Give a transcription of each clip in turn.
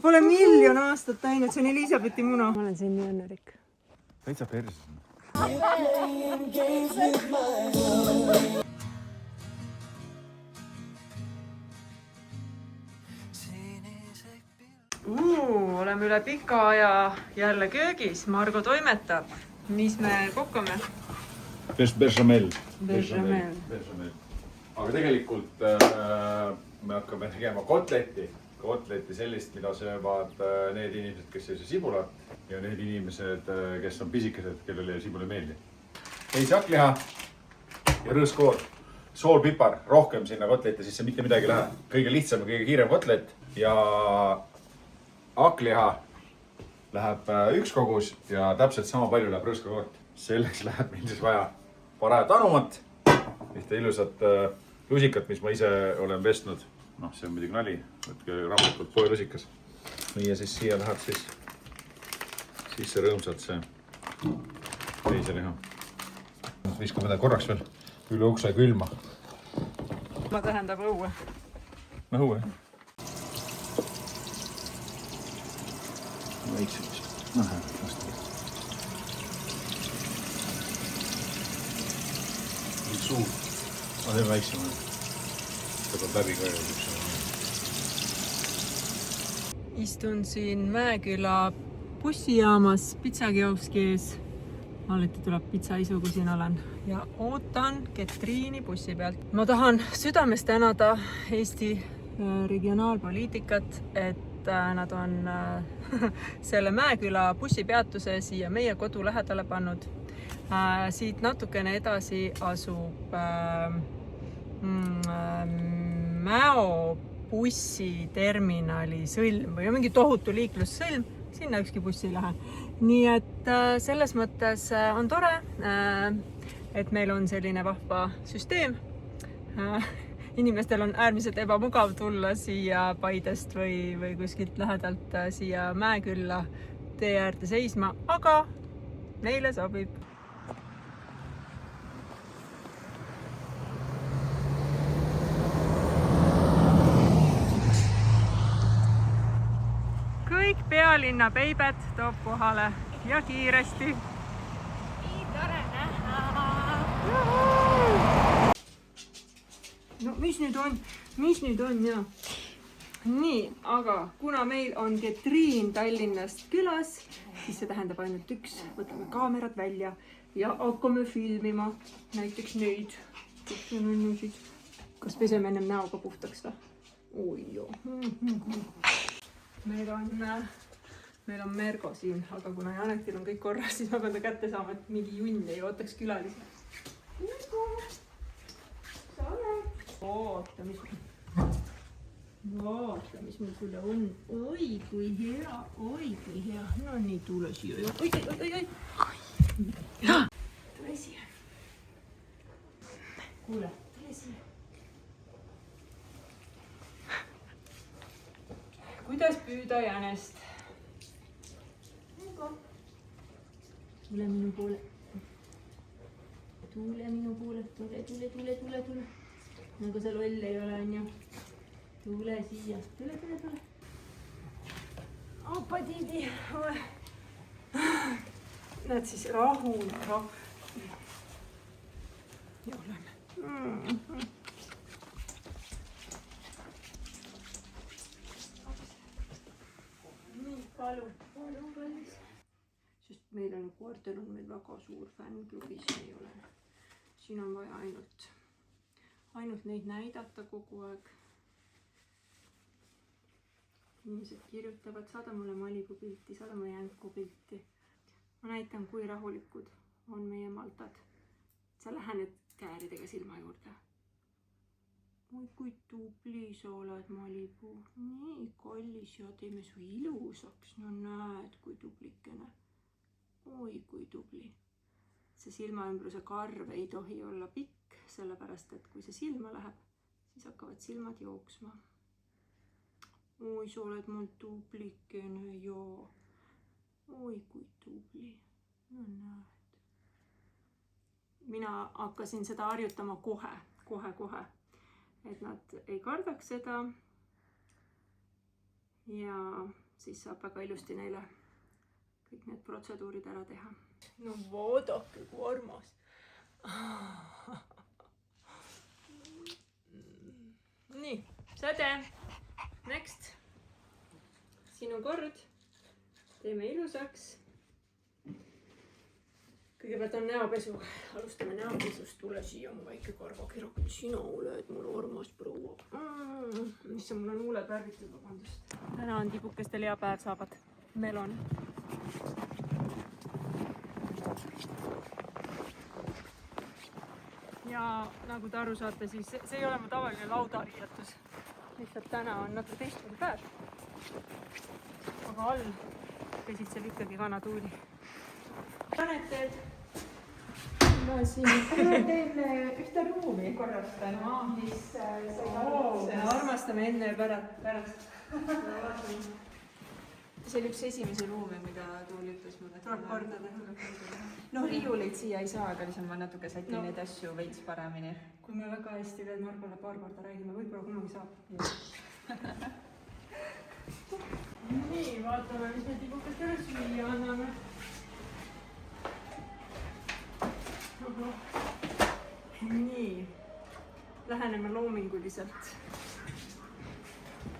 Pole miljon aastat näinud, see on Elisabethi muna. Ma olen siin nii õnnelik. Täitsa perses. Oleme üle pika aja jälle köögis. Margo toimetab. Mis me kokkame? Bechamel. Aga tegelikult me hakkame tegema kotletti sellist, mida söövad need inimesed, kes ei söö sibulat ja need inimesed, kes on pisikesed, kellele sibul ei meeldi. Veits hakkliha ja rõõskoor, soolpipar, rohkem sinna kotletti sisse mitte midagi ei lähe. Kõige lihtsam ja kõige kiirem kotlet ja hakkliha läheb üks kogus ja täpselt sama palju läheb rõõskoort. Selleks läheb meil siis vaja parajat anumat, ühte ilusat lusikat, mis ma ise olen vestnud. Noh, see on muidugi nali, võtke rahulikult poe lusikas. Ja siis siia läheb siis sisse rõõmsalt see veiseliha. Viskame ta korraks veel üle ukse külma. Ma tähendab õue. Õue. Väiksemaks. Vastu. Suu. See on väiksem. See peab läbi ka üks. Istun siin Mäeküla bussijaamas pitsakioski ees. Alati tuleb pitsaisu, kui siin olen. Ja ootan Ketriini bussi pealt. Ma tahan südames tänada Eesti regionaalpoliitikat, et nad on selle Mäeküla bussipeatuse siia meie kodu lähedale pannud. Siit natukene edasi asub Mäo bussiterminali sõlm või mingi tohutu liiklussõlm. Sinna ükski buss ei lähe. Nii et selles mõttes on tore, et meil on selline vahva süsteem. Inimestel on äärmiselt ebamugav tulla siia Paidest või kuskilt lähedalt siia Mäekülla tee äärde seisma, aga neile sobib. Kõik pealinna peibed toob kohale ja kiiresti. Nii tore näha! No mis nüüd on ja? Nii, aga kuna meil on Ketriin Tallinnast külas, siis see tähendab ainult üks. Võtame kaamerad välja ja hakkame filmima näiteks neid. Kas peseme ennem näoga puhtaks või? Oi joo. Meil on Mergo siin, aga kuna Janetil on kõik korras, siis ma pean ta kätte saama, et mingi junn ei ootaks külalisi. Mergo! Sa oled? Oota, mis mul sulle on. Oi, kui hea. No nii, tule siia. Oi. Tule siia. Kuule, tule siia. Kuidas püüda jänest? Tule minu poole. Tule. Nagu sa loll ei ole, on ju. Tule siia. Tule. Opa, tiidi. Näed siis rahuna. Ja oleme. Palun kallis. Sest meil on koertel on meil väga suur fännklubi, siin ei ole. Siin on vaja ainult neid näidata kogu aeg. Inimesed kirjutavad, saada mulle Malibu pilti, saada mulle jänku pilti. Ma näitan, kui rahulikud on meie Maltad. Sa lähe nüüd kääridega silma juurde. Oi, kui tubli sa oled, Malibu. Nii kallis ja teeme su ilusaks. No näed, kui tublikene. Oi, kui tubli. See silmaümbruse karv ei tohi olla pikk, sellepärast, et kui see silma läheb, siis hakkavad silmad jooksma. Oi, sa oled mul tublikene, joo. Oi, kui tubli. No näed. Mina hakkasin seda harjutama kohe. Et nad ei kardaks seda. Ja siis saab väga ilusti neile kõik need protseduurid ära teha. No vaadake, kui armas. Nii, säde. Next. Sinu kord. Teeme ilusaks. Kõigepealt on näopesu. Alustame näopesust. Tule siia mu väike karvakirja. Sina oled mul armas proua. Mis mul on huuled värvitud, vabandust. Täna on tibukestel hea päev, saavad melon. Ja nagu te aru saate, siis see ei ole mu tavaline laudariietus. Lihtsalt täna on natuke teistmoodi päev. Aga all käsitseb ikkagi kanatuuli. Panet teed? Ma siin teen ühte ruumi korrastan, mis sai armastame enne ja pärast. See oli üks esimese ruumi, mida Tuuli ütles mulle. Tuleb korda teha. No riiuleid siia ei saa, aga lihtsalt ma natuke sätin neid asju veits paremini. Kui me väga hästi veel Margole paar korda räägime, võib-olla kunagi saab. Nii, vaatame, mis me tibukestele süüa anname. Nii, läheneme loominguliselt.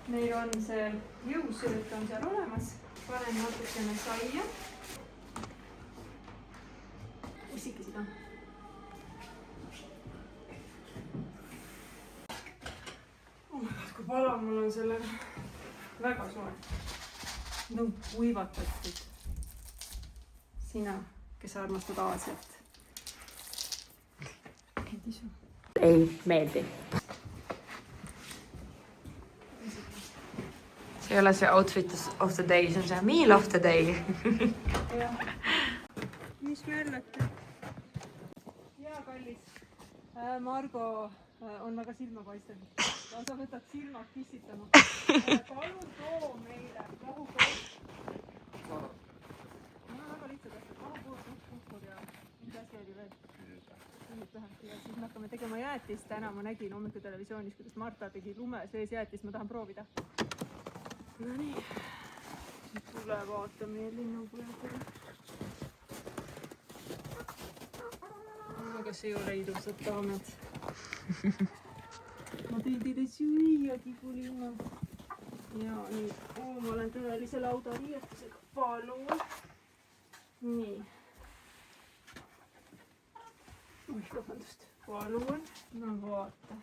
Meil on see jõusööt on seal olemas. Panen natukene saia. Usiki seda. Oh my god, kui palav mul on sellega. Väga soe. Need on kuivatatud. Sina, kes armastad Aasiat. Ei meeldi. See ei ole see outfit of the day, see on see meal of the day. Mis me ellate? Jaa, kallis. Margo on väga silmapaistev. Sa võtad silmad pissitama. Palun too meile lahukoos. Mul on väga lihtsalt asjad. Lahukoos, uhkur ja mis asja oli veel. Ja siis me hakkame tegema jäätist. Täna ma nägin hommikul televisioonis, kuidas Marta tegi lumes vees jäätist. Ma tahan proovida. No nii. Tule vaata meie linnupojadele. Aga see ei ole ilusad daamad. Ma teen teile süüa, tibulinna. Ja nii. Ma olen tõelise laudariietusega. Palun. Nii. Oi, vabandust. Palun. No vaata.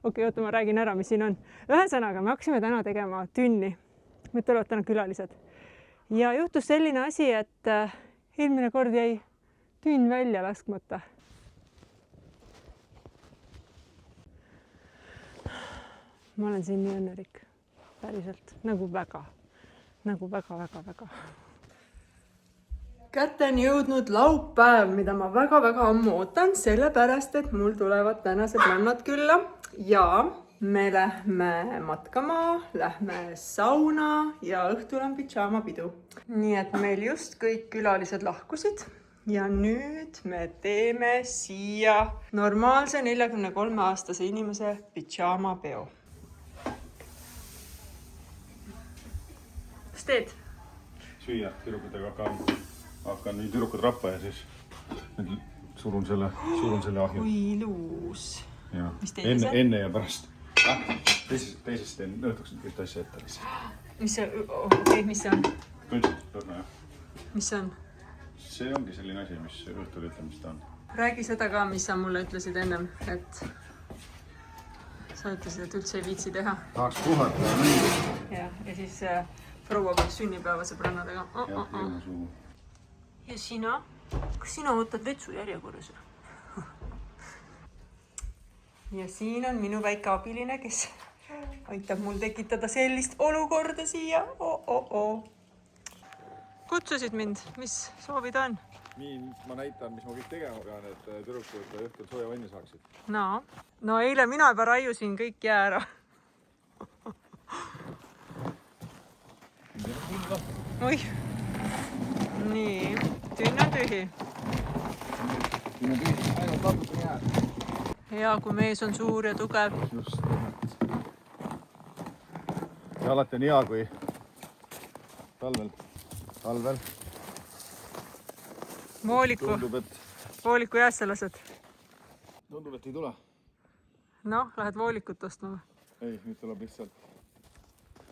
Okei, oota, ma räägin ära, mis siin on. Ühesõnaga, me hakkasime täna tegema tünni. Meil tulevad täna külalised. Ja juhtus selline asi, et eelmine kord jäi tünn välja laskmata. Ma olen siin nii õnnelik. Päriselt. Nagu väga. Kätte on jõudnud laupäev, mida ma väga ammu ootan, sellepärast, et mul tulevad tänased vennad külla ja me lähme matkama, lähme sauna ja õhtul on pidžaamapidu. Nii et meil just kõik külalised lahkusid ja nüüd me teeme siia normaalse 43-aastase inimese pidžaamapeo. Mis teed? Süüa tüdrukutega hakkan nii tüdrukud rappa ja siis surun selle ahju. Kui ilus. Ja. Mis teine see? Enne ja pärast. Teisest teen õhtuks ühte asja ette lihtsalt. Mis see on? Lõhna, jah. Mis see on? See ongi selline asi, mis õhtul ütleb, mis ta on. Räägi seda ka, mis sa mulle ütlesid ennem, et sa ütlesid, et üldse ei viitsi teha. Tahaks puhata. Ja siis proua peab sünnipäeva sõbrannadega. Jah, ilma suu. Ja sina? Kas sina ootad vetsu järjekorras? Ja siin on minu väike abiline, kes aitab mul tekitada sellist olukorda siia. Kutsusid mind, mis soovid on? Nii, ma näitan, mis ma kõik tegema pean, et tüdrukud õhtul sooja vanni saaksid. No eile mina juba raiusin kõik jää ära. Oih. Nii, tünn on tühi. natukene piisab, ainult natukene jääb. hea, kui mees on suur ja tugev. Just. Ja alati on hea, kui talvel vooliku jäässe lased. Tundub, et ei tule. Noh, lähed voolikut ostma või? Ei, nüüd tuleb lihtsalt.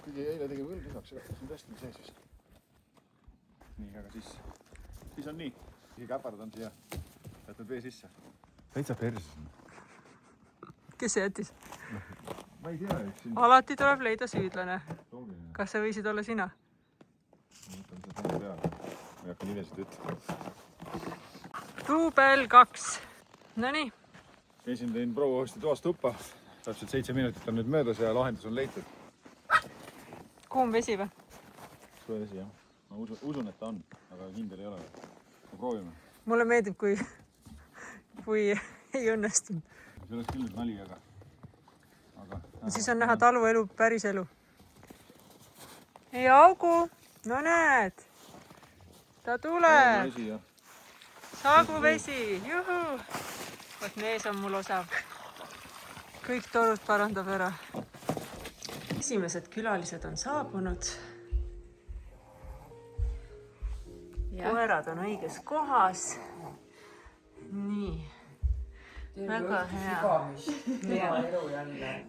Kuigi eile tegime küll lisaks, aga see on tõesti sees vist. Nii, aga siis on nii. Isegi äpard on siia. Jätnud vee sisse. Täitsa perses. Kes see jättis? Ma ei tea, eks siin. Alati tuleb leida süüdlane. Loogiline. Kas see võisid olla sina? Ma mõtlen seda tänu peale. Ma ei hakka nimesid ütlema. Duubel 2. Nonii. Käisin tein proua hosti toast tuppa. Täpselt 7 minutit on nüüd möödas ja lahendus on leitud. Kuum vesi või? Suve vesi, jah. Ma usun, et ta on, aga kindel ei ole. Ma proovime. Mulle meeldib, kui ei õnnestunud. See oleks küll nüüd nali, aga... Siis on näha taluelu, päris elu. Ei augu! No näed! Ta tuleb! Saagu vesi! Juhu! Vaat mees on mul osav. Kõik torud parandab ära. Esimesed külalised on saabunud. Koerad on õiges kohas. Nii. Väga hea.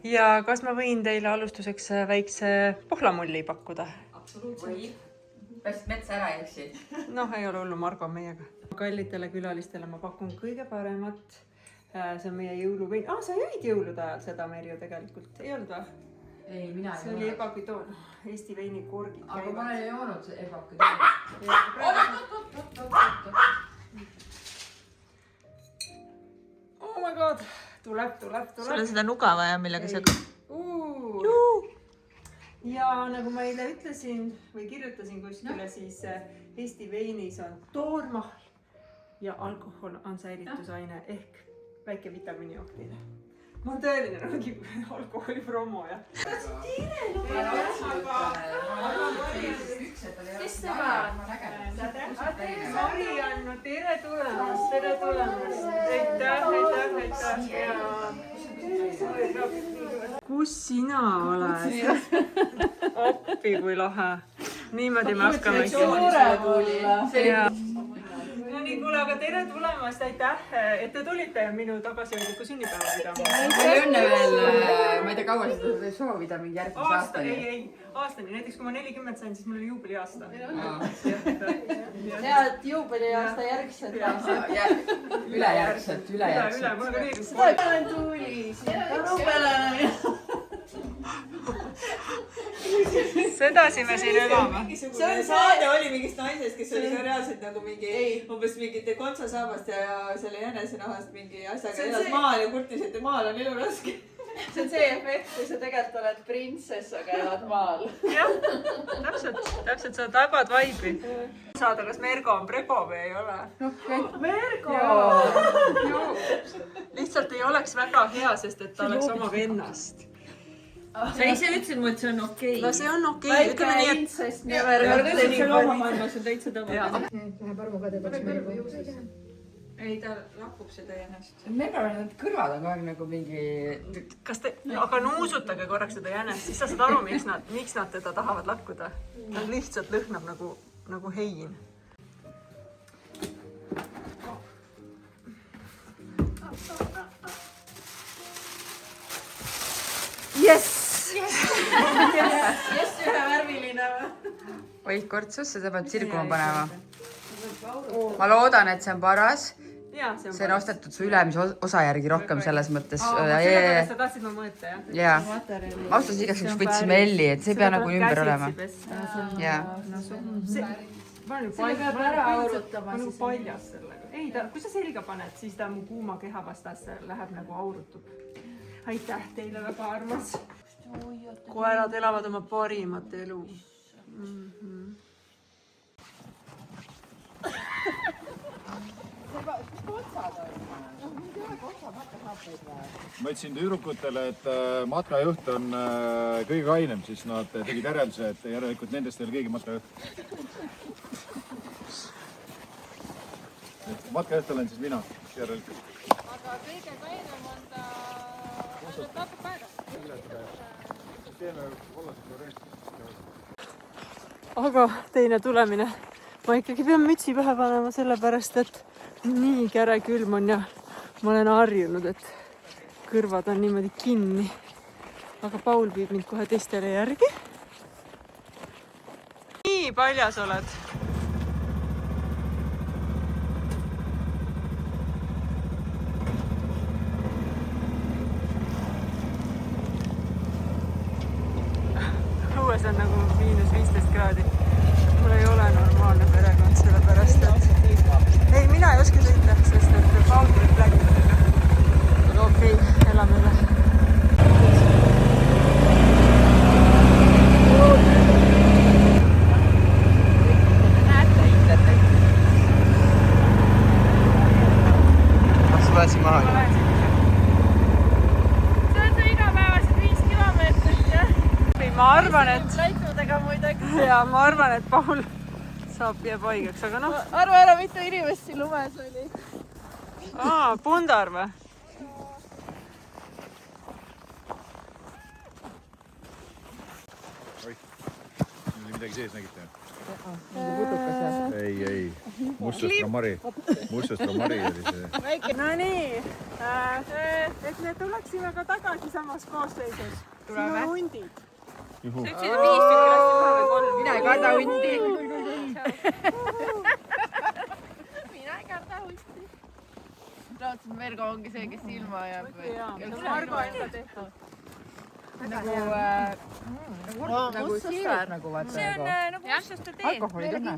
Ja kas ma võin teile alustuseks väikse pohlamulli pakkuda? Absoluutselt. Pääst metsa ära eksi. Noh, ei ole hullu, Margo on meiega. Kallitele külalistele ma pakun kõige paremat. See on meie jõuluvein. Sa jõid jõulude ajal seda, Merju, tegelikult? Ei olnud või? Ei, mina ei see oli ebakütoon. Eesti veini korgid. Aga ma olen joonud see ebakütoon. Oh my god! Tuleb. Sul on seda nuga vaja, millega sa... Ja nagu ma eile ütlesin või kirjutasin kuskile, siis Eesti veinis on toormahl ja alkohol on säilitusaine ehk väike vitamiinioktiine. Ma olen tõeline mingi alkoholi promoja. Kes see on? Mariann, tere tulemast! Aitäh! Kus sina oled? Appi kui lahe. Niimoodi me hakkamegi. No nii, kuule, aga tere tulemast, aitäh, et te tulite minu tagasihoidliku sünnipäeva pidama. Palju õnne veel, ma ei tea, kaua seda soovida mingi järgmise aastani. Ei, aastani. Näiteks kui ma 40 sain, siis mul oli juubeliaasta. Head juubeliaasta järgselt. Ülejärgselt. Üle, mul on ka nii. Olen tuli, tänu peale. Sedasi me siin elame. See saade oli mingist naisest, kes oli ka reaalselt nagu mingi umbes mingite kontsasaabast ja selle jänesenahast mingi asjaga elad maal ja kurtis, et maal on elu raske. See on see efekt, kui sa tegelikult oled printsess, aga elad maal. Jah, täpselt sa tabad vaibi. Saada, kas Mergo on prego või ei ole? Mergo! Lihtsalt ei oleks väga hea, sest et ta oleks oma vennast. Sa ise ütlesid mu, et see on okei. No see on okei. Väike intsest never got any loomamaailmas on täitsa tavaline. Läheb armu ka teebaks Mergo juuses. Ei, ta lakub seda jänest. Mergo, need kõrvad on kogu aeg nagu mingi... Kas te... Aga nuusutage korraks seda jänest, siis sa saad aru, miks nad teda tahavad lakkuda. Ta lihtsalt lõhnab nagu hein. Jess, ühevärviline või? Oi, kortsus, seda peab tsirkuma panema. Ma loodan, et see on paras. See on ostetud su ülemise osa järgi rohkem selles mõttes. Sellepärast sa tahtsid ma mõõta, jah? Jaa. Ma austas igaks juhuks võtsime Elli, et see ei pea nagu ümber olema. Jaa. Ma olen nagu paljas sellega. Ei, kui sa selga paned, siis ta mu kuuma keha vastasse läheb nagu aurutub. Aitäh teile väga armas. Koerad elavad oma parimat elu. Ma ütlesin tüdrukutele, et matkajuht on kõige kainem, siis nad tegid järelduse, et järelikult nendest ei ole keegi matkajuht. matkajuht olen siis mina, järelikult. aga kõige kainem on ta natuke aega. Aga teine tulemine. Ma ikkagi pean mütsi pähe panema sellepärast, et nii käre külm on ja ma olen harjunud, et kõrvad on niimoodi kinni. Aga Paul viib mind kohe teistele järgi. Nii paljas oled. Õues on nagu -15 kraadi. Mul ei ole normaalne perekond sellepärast, et ei, mina ei oska sõita, sest et Paul tuleb lägidega. Aga okei, elame üle. Kas läksin maha? See on see igapäevased 5 kilomeetrit, jah. Ma arvan, et läikudega muidagi. Ja ma arvan, et Paul saab jääb haigeks, aga noh. Arva ära, mitu inimest siin lumes oli. Pundar või? Midagi sees nägite? Ei. Mustast romari oli see. No nii, et me tuleksime ka tagasi samas koosseisus. Sinu hundid. Mina ei karda hundi. Mina ei karda hundi. Raudselt Mergo ongi see, kes ilma jääb. Margo enda tehtud. Nagu siiras nagu vaata. See on nagu mustaste tee. Alkoholi tunne.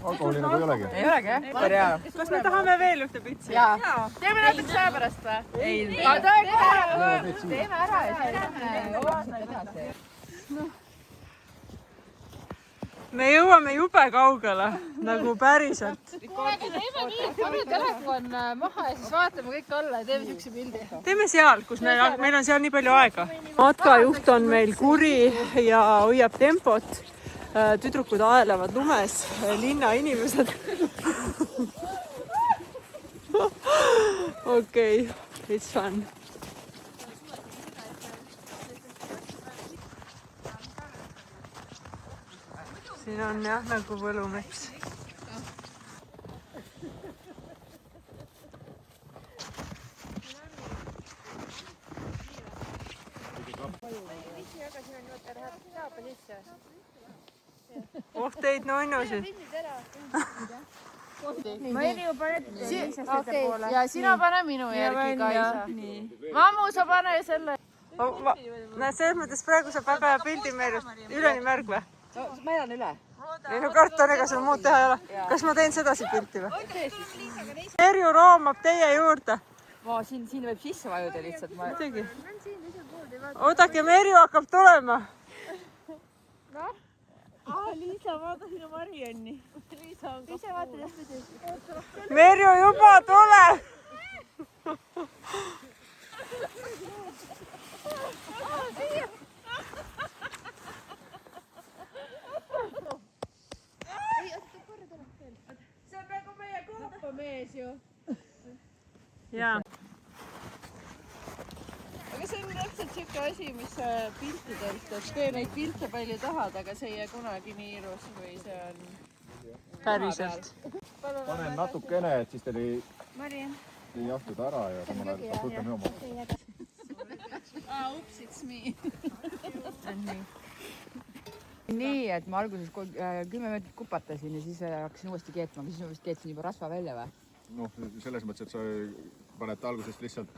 Alkoholi nagu ei olegi. Ei olegi, jah? Super hea. Kas me tahame veel ühte pitsi? Jaa. Teeme natuke aja pärast või? Ei. Teeme ära ja siis lähme edasi. Me jõuame jube kaugele, nagu päriselt. Pane telefon maha ja siis vaatame kõik alla ja teeme siukse pildi. Teeme seal, kus meil on seal nii palju aega. Matkajuht on meil kuri ja hoiab tempot. Tüdrukud aelevad lumes, linnainimesed. Okei, it's fun. Siin on jah nagu võlumets. Oh teid nonnusid. Ja sina pane minu järgi, Kaisa. Mammu, sa pane selle. Näed, selles mõttes praegu saab väga hea pildi meelest. Üleni märg või? Ma elan üle. Ei no kartoniga sul muud teha ei ole. Kas ma teen sedasi pilti või? Merju roomab teie juurde. Siin võib sisse vajuda lihtsalt. Muidugi. Oodake, Merju hakkab tulema. Liisa, vaata sinu Marianni. Liisa on ka. Ise vaata jälle. Merju juba tuleb. See on praegu meie kohvamees ju. Jaa. Aga see on täpselt siuke asi, mis piltidelt, et tee neid pilte palju tahad, aga see ei jää kunagi nii ilus või see on Päriselt. Panen natukene, et siis teil ei jahtuda ära ja samal ajal saab võtta minu oma. Ups, it's me. Nii, et ma alguses 10 minutit kupatasin ja siis hakkasin uuesti keetma, aga siis ma vist keetsin juba rasva välja või? Noh, selles mõttes, et sa paned algusest lihtsalt.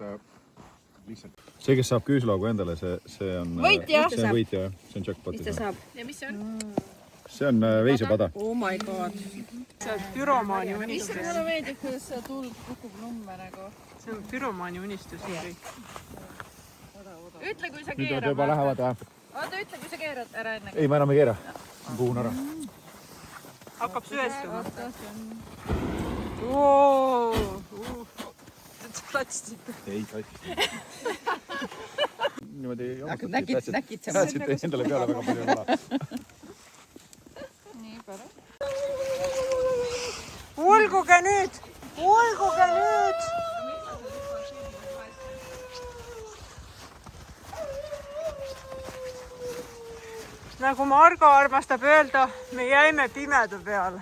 See, kes saab küüslaugu endale, see on võitja, jah? See on jackpot. Mis ta saab? Ja mis see on? See on veisepada. Oh my god. See on pyromaani unistus. Mulle meeldib, kuidas see tuld kukub lumme nagu. See on pyromaani unistus. Ütle, kui sa Nüüd keerad. juba lähevad, jah? Oota, ütle, kui sa keerad ära enne. Ei, ma enam ei keera. Ma puhun ära. Hakkab süestuma. Platsisite. Ei, kaitsite. Niimoodi Hakkad näkitsema. Päätsite endale peale väga palju vala. Nii, pärast. Ulgu ulguge nüüd! Ulguge nüüd! Nagu Margo armastab öelda, me jäime pimeda peale.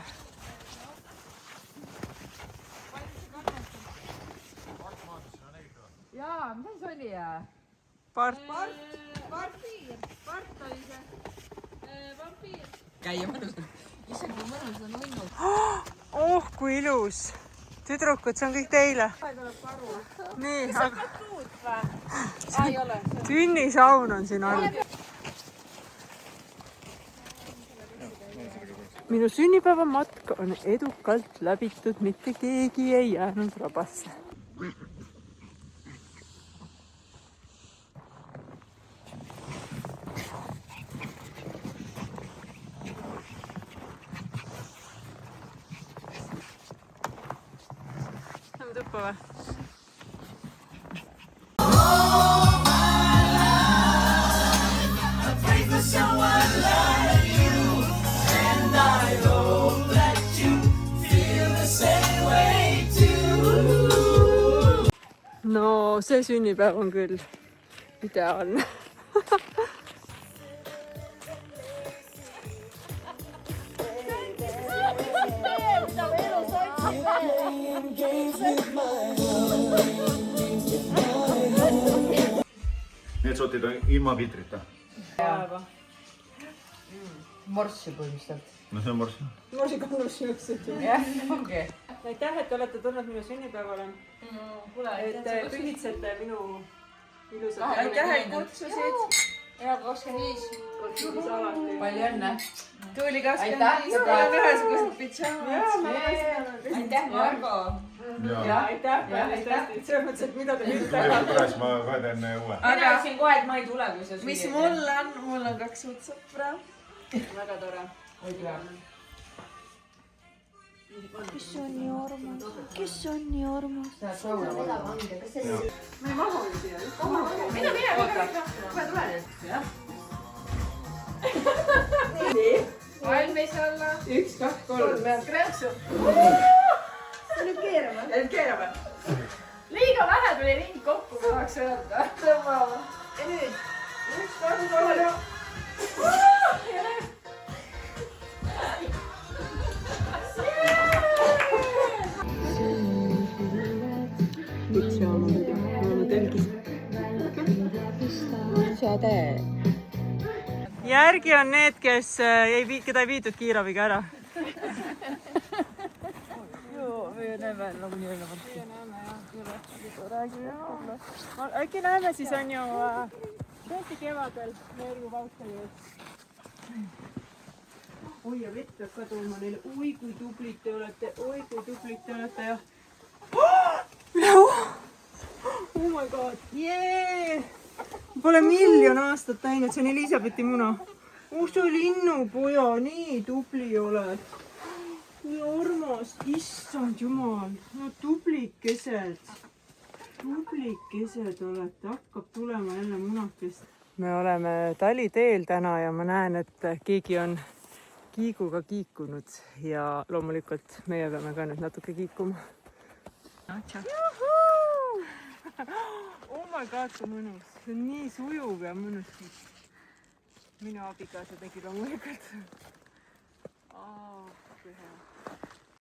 jaa, mis see oli? Part. käia mõnusalt. issand, kui mõnus on olnud. Oh, kui ilus. Tüdrukud, see on kõik teile. Nii, aga... Tünnisaun on siin all. Minu sünnipäeva matk on edukalt läbitud, mitte keegi ei jäänud rabasse. Lähme tuppa või? No see sünnipäev on küll ideaalne. Need sotid on ilma filtrita. Morssi põhimõtteliselt. No see on morss. Morsikannus juuksed. jah, ongi. Aitäh, et olete tulnud minu sünnipäevale. Et pühitsete minu ilusat. aitäh, et kutsusid. ja 25. Kutsumis alati. palju õnne. tuli Aitäh, 25, sõbrad. meil on ühesugused pidžaamad. aitäh, Margo. Aitäh, päris tõesti. Selles mõttes, et mida te nüüd teha. Kuidas ma ka teen uue? mina ütlesin kohe, et ma ei tule, kui sa süüa. mis mul on? mul on 2 uut sõpra. Väga tore. oi tule. kes on nii armas? kes on nii armas? Läheb sauna. Me ei mahu ju siia. valmis olla? 1, 2, 3. Kreeksu. Jääb keerama. liiga vähe tuli ring kokku, ma tahaks öelda. tõmbame. ja nüüd? 1, 2, 3. järgi on need, keda ei viidud kiirabiga ära. äkki näeme siis on ju tõesti kevadel Leeru Vauteri ees. oi ja vett peab ka tooma neile. oi kui tublid te olete, oi kui tublid te olete ja. Oh my god, jee! Pole miljon aastat näinud, see on Elisabethi muna. sa linnupoja, nii tubli oled. nii armas, issand jumal, no tublikesed. Tublikesed olete, hakkab tulema jälle munakest. me oleme taliteel täna ja ma näen, et keegi on kiiguga kiikunud ja loomulikult meie peame ka nüüd natuke kiikuma. Oh my god, kui mõnus. See on nii sujuv ja mõnus. Minu abikaasa tegi loomulikult. Kui hea.